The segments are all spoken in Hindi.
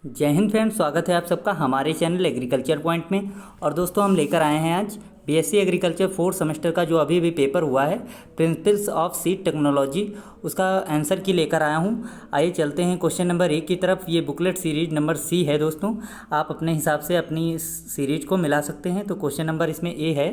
जय हिंद फ्रेंड्स, स्वागत है आप सबका हमारे चैनल एग्रीकल्चर पॉइंट में। और दोस्तों हम लेकर आए हैं आज बीएससी एग्रीकल्चर फोर्थ सेमेस्टर का जो अभी पेपर हुआ है प्रिंसिपल्स ऑफ सीड टेक्नोलॉजी, उसका आंसर की लेकर आया हूं। आइए चलते हैं क्वेश्चन नंबर 1 की तरफ। ये बुकलेट सीरीज नंबर सी है दोस्तों, आप अपने हिसाब से अपनी सीरीज को मिला सकते हैं। तो क्वेश्चन नंबर इसमें ए है,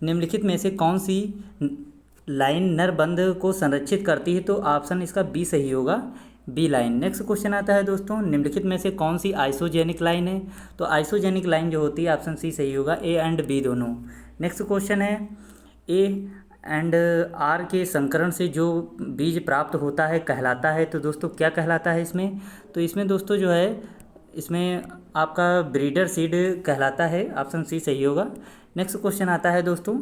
निम्नलिखित में से कौन सी लाइन नरबंध को संरक्षित करती है? तो ऑप्शन इसका बी सही होगा, बी लाइन। नेक्स्ट क्वेश्चन आता है दोस्तों, निम्नलिखित में से कौन सी आइसोजेनिक लाइन है? तो आइसोजेनिक लाइन जो होती है ऑप्शन सी सही होगा, ए एंड बी दोनों। नेक्स्ट क्वेश्चन है, ए एंड आर के संकरण से जो बीज प्राप्त होता है कहलाता है। तो दोस्तों क्या कहलाता है इसमें? तो इसमें दोस्तों जो है इसमें आपका ब्रीडर सीड कहलाता है, ऑप्शन सी सही होगा। नेक्स्ट क्वेश्चन आता है दोस्तों,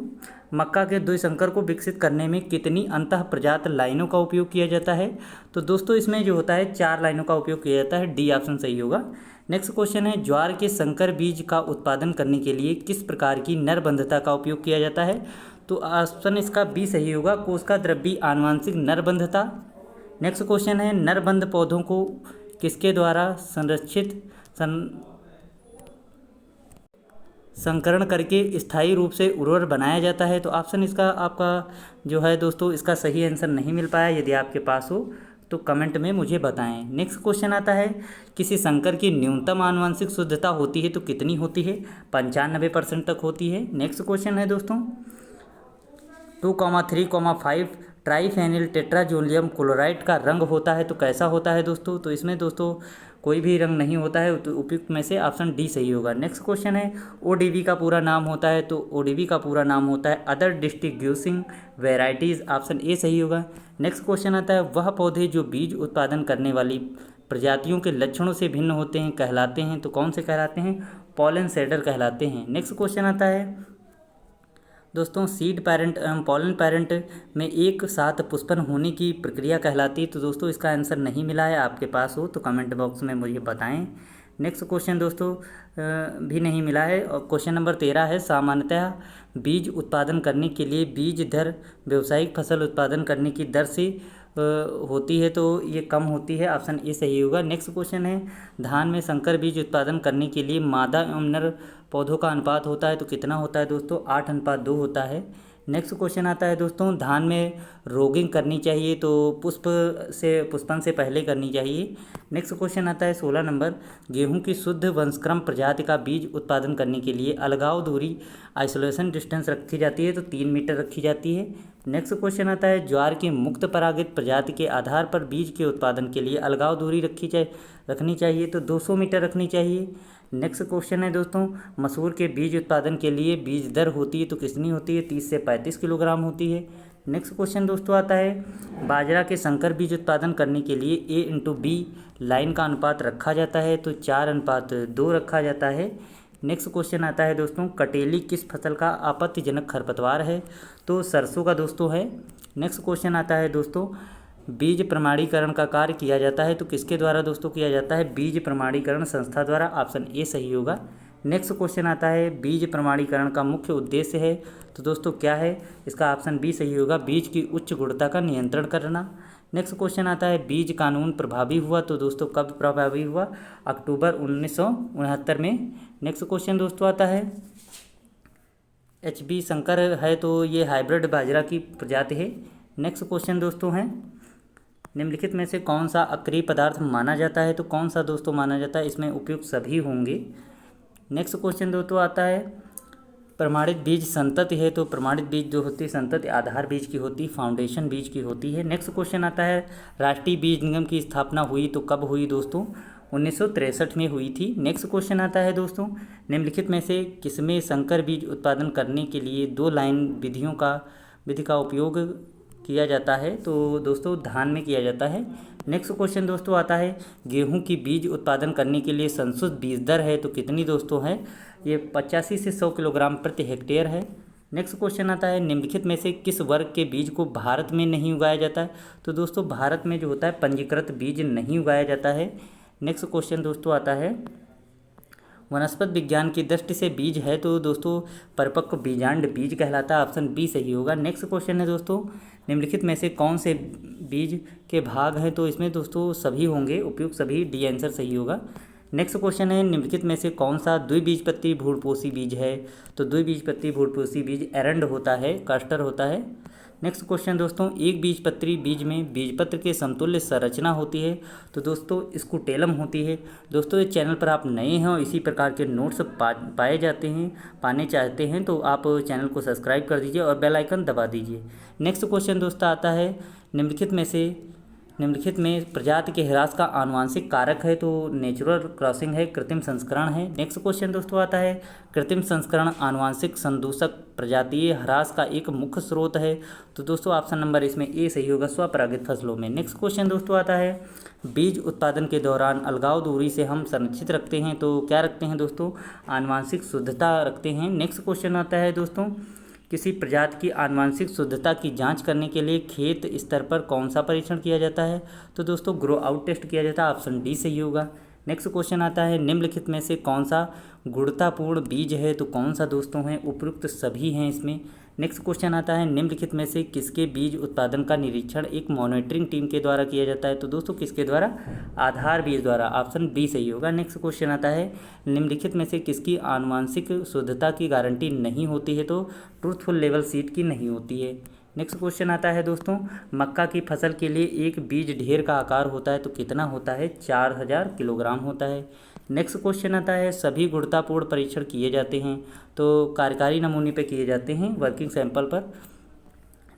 मक्का के द्विसंकर को विकसित करने में कितनी अंतः प्रजात लाइनों का उपयोग किया जाता है? तो दोस्तों इसमें जो होता है 4 लाइनों का उपयोग किया जाता है, डी ऑप्शन सही होगा। नेक्स्ट क्वेश्चन है, ज्वार के संकर बीज का उत्पादन करने के लिए किस प्रकार की नरबंधता का उपयोग किया जाता है? तो ऑप्शन इसका बी सही होगा, कोशिका द्रव्यी आनुवंशिक नरबंधता। नेक्स्ट क्वेश्चन है, नरबंध पौधों को किसके द्वारा संकरण करके स्थायी रूप से उर्वर बनाया जाता है? तो ऑप्शन इसका आपका जो है दोस्तों इसका सही आंसर नहीं मिल पाया। यदि आपके पास हो तो कमेंट में मुझे बताएं। नेक्स्ट क्वेश्चन आता है, किसी संकर की न्यूनतम आनुवंशिक शुद्धता होती है तो कितनी होती है? 95% तक होती है। नेक्स्ट क्वेश्चन है दोस्तों, 2,3,5 ट्राइफेनिल टेट्राजोनियम क्लोराइड का रंग होता है तो कैसा होता है दोस्तों? तो इसमें दोस्तों कोई भी रंग नहीं होता है, तो उपयुक्त में से ऑप्शन डी सही होगा। नेक्स्ट क्वेश्चन है, ओडीबी का पूरा नाम होता है। तो ओडीबी का पूरा नाम होता है other distinguishing varieties, option A सही होगा। नेक्स्ट क्वेश्चन आता है, वह पौधे जो बीज उत्पादन करने वाली प्रजातियों के लक्षणों से भिन्न होते हैं कहलाते हैं? तो कौन से कहलाते हैं? पॉलन सेडर कहलाते हैं। नेक्स्ट क्वेश्चन आता है दोस्तों, सीड पैरेंट एवं पॉलन पैरेंट में एक साथ पुष्पन होने की प्रक्रिया कहलाती है। तो दोस्तों इसका आंसर नहीं मिला है, आपके पास हो तो कमेंट बॉक्स में मुझे बताएं। नेक्स्ट क्वेश्चन दोस्तों भी नहीं मिला है। और क्वेश्चन नंबर 13 है, सामान्यतः बीज उत्पादन करने के लिए बीज दर व्यावसायिक फसल उत्पादन करने की दर से होती है तो ये कम होती है, ऑप्शन ए सही होगा। नेक्स्ट क्वेश्चन है, धान में संकर बीज उत्पादन करने के लिए मादा एवं नर पौधों का अनुपात होता है तो कितना होता है दोस्तों? 8:2 होता है। नेक्स्ट क्वेश्चन आता है दोस्तों, धान में रोगिंग करनी चाहिए तो पुष्पन से पहले करनी चाहिए। नेक्स्ट क्वेश्चन आता है 16 नंबर, गेहूं की शुद्ध वंशक्रम प्रजाति का बीज उत्पादन करने के लिए अलगाव दूरी आइसोलेशन डिस्टेंस रखी जाती है तो 3 मीटर रखी जाती है। नेक्स्ट क्वेश्चन आता है, ज्वार की मुक्त परागित प्रजाति के आधार पर बीज के उत्पादन के लिए अलगाव दूरी रखनी चाहिए तो 200 मीटर रखनी चाहिए। नेक्स्ट क्वेश्चन है दोस्तों, मसूर के बीज उत्पादन के लिए बीज दर होती है तो कितनी होती है? 30 से 35 किलोग्राम होती है। नेक्स्ट क्वेश्चन दोस्तों आता है, बाजरा के संकर बीज उत्पादन करने के लिए A/B लाइन का अनुपात रखा जाता है तो 4:2 रखा जाता है। नेक्स्ट क्वेश्चन आता है दोस्तों, कटेली किस फसल का आपत्तिजनक खरपतवार है? तो सरसों का दोस्तों है। नेक्स्ट क्वेश्चन आता है दोस्तों, बीज प्रमाणीकरण का कार्य किया जाता है तो किसके द्वारा दोस्तों किया जाता है? बीज प्रमाणीकरण संस्था द्वारा, ऑप्शन ए सही होगा। नेक्स्ट क्वेश्चन आता है, बीज प्रमाणीकरण का मुख्य उद्देश्य है तो दोस्तों क्या है? इसका ऑप्शन बी सही होगा, बीज की उच्च गुणवत्ता का नियंत्रण करना। नेक्स्ट क्वेश्चन आता है, बीज कानून प्रभावी हुआ तो दोस्तों कब प्रभावी हुआ? अक्टूबर 1969 में। नेक्स्ट क्वेश्चन दोस्तों आता है, HB संकर है तो ये हाइब्रिड बाजरा की प्रजाति है। नेक्स्ट क्वेश्चन दोस्तों है, निम्नलिखित में से कौन सा अक्रिय पदार्थ माना जाता है? तो कौन सा दोस्तों माना जाता है? इसमें उपयुक्त सभी होंगे। नेक्स्ट क्वेश्चन दोस्तों आता है, प्रमाणित बीज संतति है तो प्रमाणित बीज जो होती है संतति आधार बीज की होती है, फाउंडेशन बीज की होती है। नेक्स्ट क्वेश्चन आता है, राष्ट्रीय बीज निगम की स्थापना हुई तो कब हुई दोस्तों? 1963 में हुई थी। नेक्स्ट क्वेश्चन आता है दोस्तों, निम्नलिखित में से किसमें संकर बीज उत्पादन करने के लिए 2 लाइन विधि का उपयोग किया जाता है? तो दोस्तों धान में किया जाता है। नेक्स्ट क्वेश्चन दोस्तों आता है, गेहूं की बीज उत्पादन करने के लिए संशुद्ध बीज दर है तो कितनी दोस्तों है? ये 85 से 100 किलोग्राम प्रति हेक्टेयर है। नेक्स्ट क्वेश्चन आता है, निम्नलिखित में से किस वर्ग के बीज को भारत में नहीं उगाया जाता है? तो दोस्तों भारत में जो होता है पंजीकृत बीज नहीं उगाया जाता है। नेक्स्ट क्वेश्चन दोस्तों आता है, वनस्पति विज्ञान की दृष्टि से बीज है तो दोस्तों परिपक्व बीजांड बीज कहलाता है। ऑप्शन बी सही होगा। नेक्स्ट क्वेश्चन है दोस्तों, निम्नलिखित में से कौन से बीज के भाग हैं? तो इसमें दोस्तों सभी होंगे, उपयुक्त सभी, डी आंसर सही होगा। नेक्स्ट क्वेश्चन है, निम्नलिखित में से कौन सा द्विबीजपत्री भ्रूणपोषी बीज है? तो द्विबीजपत्री भ्रूणपोषी बीज एरंड होता है, कास्टर होता है। नेक्स्ट क्वेश्चन दोस्तों, एक बीजपत्री बीज में बीजपत्र के समतुल्य संरचना होती है तो दोस्तों स्कूटेलम होती है। दोस्तों इस चैनल पर आप नए हैं और इसी प्रकार के नोट्स पाए जाते हैं, पाने चाहते हैं तो आप चैनल को सब्सक्राइब कर दीजिए और बेल आइकन दबा दीजिए। नेक्स्ट क्वेश्चन दोस्तों आता है, निम्नलिखित में प्रजाति के ह्रास का आनुवांशिक कारक है? तो नेचुरल क्रॉसिंग है, कृत्रिम संस्करण है। नेक्स्ट क्वेश्चन दोस्तों आता है, कृत्रिम संस्करण आनुवांशिक संदूषक प्रजातीय ह्रास का एक मुख्य स्रोत है? तो दोस्तों ऑप्शन नंबर इसमें ए सही होगा, स्वपरागित फसलों में। नेक्स्ट क्वेश्चन दोस्तों आता है, बीज उत्पादन के दौरान अलगाव दूरी से हम संरक्षित रखते हैं तो क्या रखते हैं दोस्तों? आनुवांशिक शुद्धता रखते हैं। नेक्स्ट क्वेश्चन आता है दोस्तों, किसी प्रजाति की आनुवांशिक शुद्धता की जांच करने के लिए खेत स्तर पर कौन सा परीक्षण किया जाता है? तो दोस्तों ग्रो आउट टेस्ट किया जाता है। ऑप्शन डी सही होगा। नेक्स्ट क्वेश्चन आता है, निम्नलिखित में से कौन सा गुणवत्तापूर्ण बीज है? तो कौन सा दोस्तों है? उपयुक्त सभी हैं इसमें। नेक्स्ट क्वेश्चन आता है, निम्नलिखित में से किसके बीज उत्पादन का निरीक्षण एक मॉनिटरिंग टीम के द्वारा किया जाता है? तो दोस्तों किसके द्वारा? आधार बीज द्वारा। ऑप्शन बी सही होगा। नेक्स्ट क्वेश्चन आता है, निम्नलिखित में से किसकी आनुवांशिक शुद्धता की गारंटी नहीं होती है? तो ट्रूथफुल लेवल सीड की नहीं होती है। नेक्स्ट क्वेश्चन आता है दोस्तों, मक्का की फसल के लिए एक बीज ढेर का आकार होता है तो कितना होता है? 4000 किलोग्राम होता है। नेक्स्ट क्वेश्चन आता है, सभी गुणवत्तापूर्ण परीक्षण किए जाते हैं तो कार्यकारी नमूने पे किए जाते हैं, वर्किंग सैंपल पर।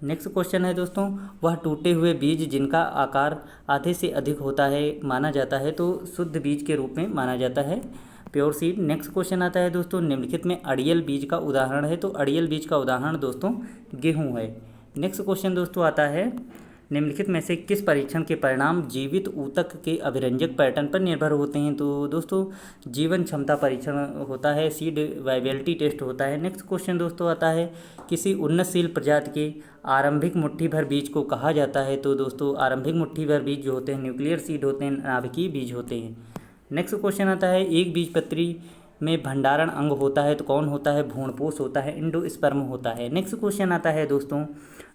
नेक्स्ट क्वेश्चन है दोस्तों, वह टूटे हुए बीज जिनका आकार आधे से अधिक होता है माना जाता है तो शुद्ध बीज के रूप में माना जाता है, प्योर सीड। नेक्स्ट क्वेश्चन आता है दोस्तों, निम्नलिखित में अड़ियल बीज का उदाहरण है? तो अड़ियल बीज का उदाहरण दोस्तों गेहूँ है। नेक्स्ट क्वेश्चन दोस्तों आता है, निम्नलिखित में से किस परीक्षण के परिणाम जीवित ऊतक के अभिरंजक पैटर्न पर निर्भर होते हैं? तो दोस्तों जीवन क्षमता परीक्षण होता है, सीड वाइबिलिटी टेस्ट होता है। नेक्स्ट क्वेश्चन दोस्तों आता है, किसी उन्नतशील प्रजाति के आरंभिक मुट्ठी भर बीज को कहा जाता है? तो दोस्तों आरंभिक मुट्ठी भर बीज जो होते हैं न्यूक्लियर सीड होते हैं, नाभिकीय बीज होते हैं। नेक्स्ट क्वेश्चन आता है, एक बीजपत्री में भंडारण अंग होता है तो कौन होता है? भ्रूणपोष होता है, एंडोस्पर्म होता है। नेक्स्ट क्वेश्चन आता है दोस्तों,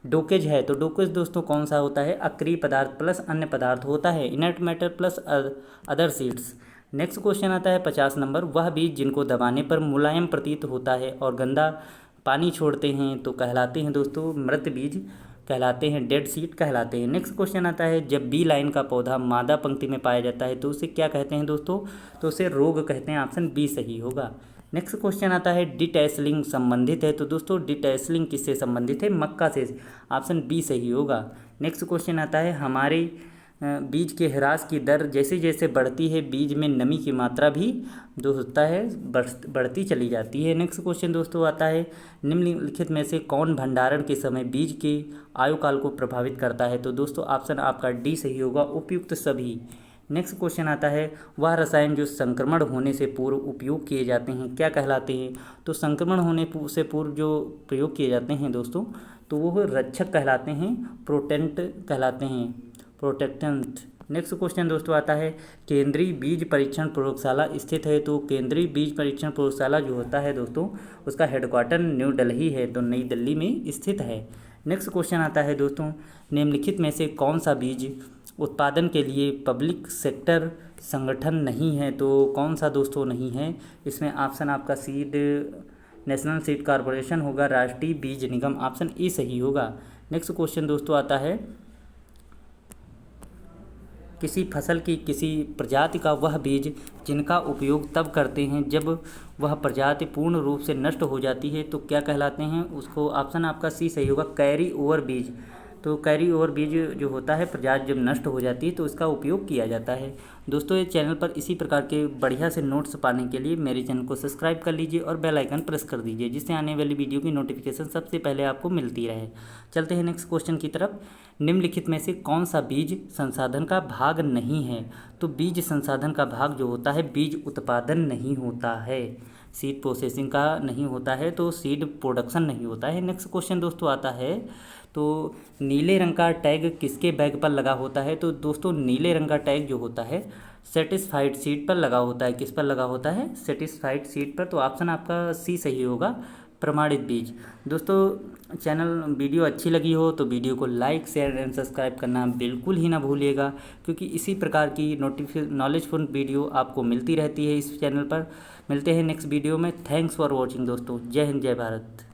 डोकेज है तो डोकेज दोस्तों कौन सा होता है? अक्रिय पदार्थ प्लस अन्य पदार्थ होता है, inert matter plus other seeds. Next question आता है 50 नंबर, वह बीज जिनको दबाने पर मुलायम प्रतीत होता है और गंदा पानी छोड़ते हैं तो कहलाते हैं दोस्तों मृत बीज कहलाते हैं, डेड सीड कहलाते हैं। नेक्स्ट क्वेश्चन आता है, जब बी लाइन का पौधा मादा पंक्ति में पाया जाता है तो उसे क्या कहते हैं दोस्तों? तो उसे रोग कहते हैं। ऑप्शन बी सही होगा। नेक्स्ट क्वेश्चन आता है, डिटैसलिंग संबंधित है? तो दोस्तों डिटैसलिंग किससे संबंधित है? मक्का से। ऑप्शन बी सही होगा। नेक्स्ट क्वेश्चन आता है, हमारे बीज के ह्रास की दर जैसे जैसे बढ़ती है बीज में नमी की मात्रा भी जो होता है बढ़ती चली जाती है। नेक्स्ट क्वेश्चन दोस्तों आता है, निम्नलिखित में से कौन भंडारण के समय बीज के आयुकाल को प्रभावित करता है? तो दोस्तों ऑप्शन आपका डी सही होगा, उपयुक्त सभी। नेक्स्ट क्वेश्चन आता है, वह रसायन जो संक्रमण होने से पूर्व उपयोग किए जाते हैं क्या कहलाते हैं? तो संक्रमण होने से पूर्व जो प्रयोग किए जाते हैं दोस्तों तो वो रक्षक कहलाते हैं, प्रोटेक्टेंट कहलाते हैं, प्रोटेक्टेंट। नेक्स्ट क्वेश्चन दोस्तों आता है, केंद्रीय बीज परीक्षण प्रयोगशाला स्थित है? तो केंद्रीय बीज परीक्षण प्रयोगशाला जो होता है दोस्तों उसका हेडक्वार्टर न्यू दिल्ली है, तो नई दिल्ली में स्थित है। नेक्स्ट क्वेश्चन आता है दोस्तों, निम्नलिखित में से कौन सा बीज उत्पादन के लिए पब्लिक सेक्टर संगठन नहीं है? तो कौन सा दोस्तों नहीं है इसमें? ऑप्शन आपका सीड नेशनल सीड कॉरपोरेशन होगा, राष्ट्रीय बीज निगम। ऑप्शन ए सही होगा। नेक्स्ट क्वेश्चन दोस्तों आता है, किसी फसल की किसी प्रजाति का वह बीज जिनका उपयोग तब करते हैं जब वह प्रजाति पूर्ण रूप से नष्ट हो जाती है तो क्या कहलाते हैं उसको? ऑप्शन आपका सी सही होगा, कैरी ओवर बीज। तो कैरी ओवर बीज जो होता है प्रजाति जब नष्ट हो जाती है तो इसका उपयोग किया जाता है। दोस्तों इस चैनल पर इसी प्रकार के बढ़िया से नोट्स पाने के लिए मेरे चैनल को सब्सक्राइब कर लीजिए और बेल आइकन प्रेस कर दीजिए जिससे आने वाली वीडियो की नोटिफिकेशन सबसे पहले आपको मिलती रहे। चलते हैं नेक्स्ट क्वेश्चन की तरफ। निम्नलिखित में से कौन सा बीज संसाधन का भाग नहीं है? तो बीज संसाधन का भाग जो होता है बीज उत्पादन नहीं होता है, सीड प्रोसेसिंग का नहीं होता है, तो सीड प्रोडक्शन नहीं होता है। नेक्स्ट क्वेश्चन दोस्तों आता है, तो नीले रंग का टैग किसके बैग पर लगा होता है? तो दोस्तों नीले रंग का टैग जो होता है सेटिस्फाइड सीट पर लगा होता है। किस पर लगा होता है? सेटिस्फाइड सीट पर। तो ऑप्शन आपका सी सही होगा, प्रमाणित बीज। दोस्तों चैनल वीडियो अच्छी लगी हो तो वीडियो को लाइक शेयर एंड सब्सक्राइब करना बिल्कुल ही ना भूलिएगा, क्योंकि इसी प्रकार की नॉलेजफुल वीडियो आपको मिलती रहती है इस चैनल पर। मिलते हैं नेक्स्ट वीडियो में। थैंक्स फॉर वॉचिंग दोस्तों। जय हिंद, जय भारत।